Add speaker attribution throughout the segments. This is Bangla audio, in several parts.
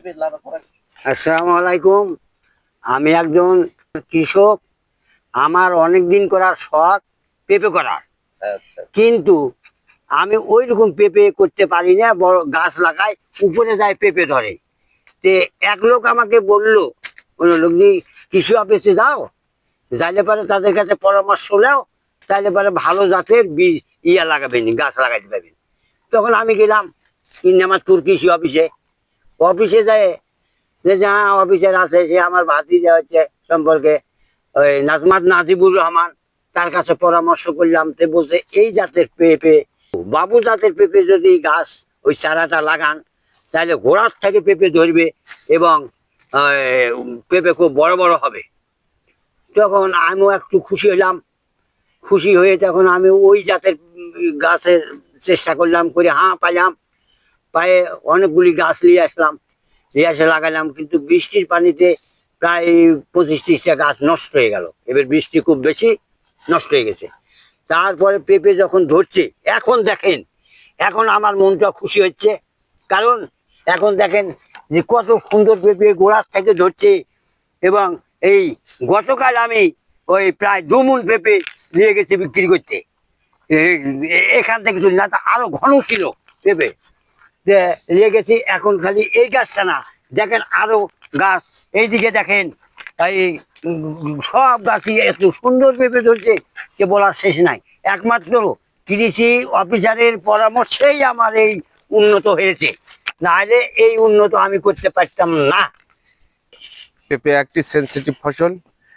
Speaker 1: আসসালামু আলাইকুম। আমি একজন কৃষক। আমার অনেক দিন করার শখ পেঁপে করার, কিন্তু আমি ওই রকম পেঁপে করতে পারি না। বড় গাছ লাগাই, উপরে যায় পেঁপে ধরে। তে এক লোক আমাকে বললো, লোক কৃষি অফিসে যাও, যাইলে পারে তাদের কাছে পরামর্শ নাও, তাইলে পারে ভালো জাতের বীজ লাগাবেন, গাছ লাগাইতে পারবেন। তখন আমি গেলাম ইন্নামাতুর কৃষি অফিসে। অফিসে যায় যে যা অফিসার আছে, সে আমার ভাতিজা হচ্ছে সম্পর্কে, ওই নাজমাত নাজিবুর রহমান, তার কাছে পরামর্শ করলাম। তে বলছে এই জাতের পেঁপে, বাবু জাতের পেঁপে যদি গাছ ওই চারাটা লাগান, তাহলে গোড়ার থেকে পেঁপে ধরবে এবং পেঁপে খুব বড় বড় হবে। তখন আমিও একটু খুশি হলাম। খুশি হয়ে তখন আমি ওই জাতের গাছের চেষ্টা করলাম, করে পাইলাম। পায়ে অনেকগুলি গাছ নিয়ে আসলাম, নিয়ে এসে লাগালাম। কিন্তু বৃষ্টির পানিতে প্রায় 25-30টা গাছ নষ্ট হয়ে গেল। এবার বৃষ্টি খুব বেশি, নষ্ট হয়ে গেছে। তারপরে পেঁপে যখন ধরছে, এখন দেখেন, এখন আমার মনটা খুশি হচ্ছে। কারণ এখন দেখেন যে কত সুন্দর পেঁপে গোড়ার থেকে ধরছে। এবং এই গতকাল আমি ওই প্রায় 2 মণ পেঁপে নিয়ে গেছি বিক্রি করতে। এখান থেকে চলি না, তা আরো ঘন ছিল পেঁপে, নিয়ে গেছি। এখন খালি এই গাছটা না, দেখেন আরো গাছ এইদিকে দেখেন, এই সব গাছই এত সুন্দর পেঁপে ধরছে যে বলার শেষ নাই। একমাত্র কৃষি অফিসারের পরামর্শেই আমার এই উন্নত হয়েছে, নাহলে এই উন্নত আমি করতে পারতাম না।
Speaker 2: পেঁপে একটি সেনসিটিভ ফসল।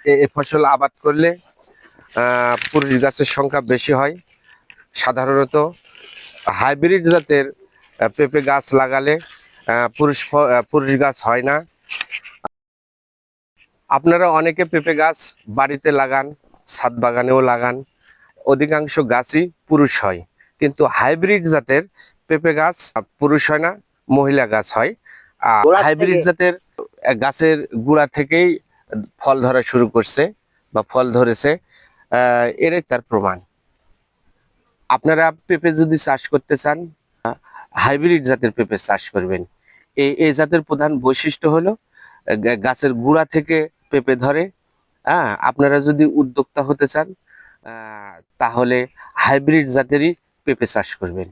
Speaker 2: এই ফসল আবাদ করলে পুরুষ গাছের সংখ্যা বেশি হয়। সাধারণত হাইব্রিড জাতের পেঁপে গাছ লাগালে পুরুষ গাছ হয় না। আপনারা অনেকে পেঁপে গাছ বাড়িতে লাগান, ছাদ বাগানেও লাগান, অধিকাংশ গাছই পুরুষ হয়। কিন্তু হাইব্রিড জাতের পেঁপে গাছ পুরুষ হয় না, মহিলা গাছ হয়। আর হাইব্রিড জাতের গাছের গোড়া থেকেই ফল ধরা শুরু করছে বা ফল ধরেছে, এটাই তার প্রমাণ। আপনারা পেঁপে যদি চাষ করতে চান, হাইব্রিড জাতের পেঁপে চাষ করবেন। এই জাতের প্রধান বৈশিষ্ট্য হলো গাছের গোড়া থেকে পেঁপে ধরে। আপনারা যদি উদ্যোক্তা হতে চান, তাহলে হাইব্রিড জাতেরই পেঁপে চাষ করবেন।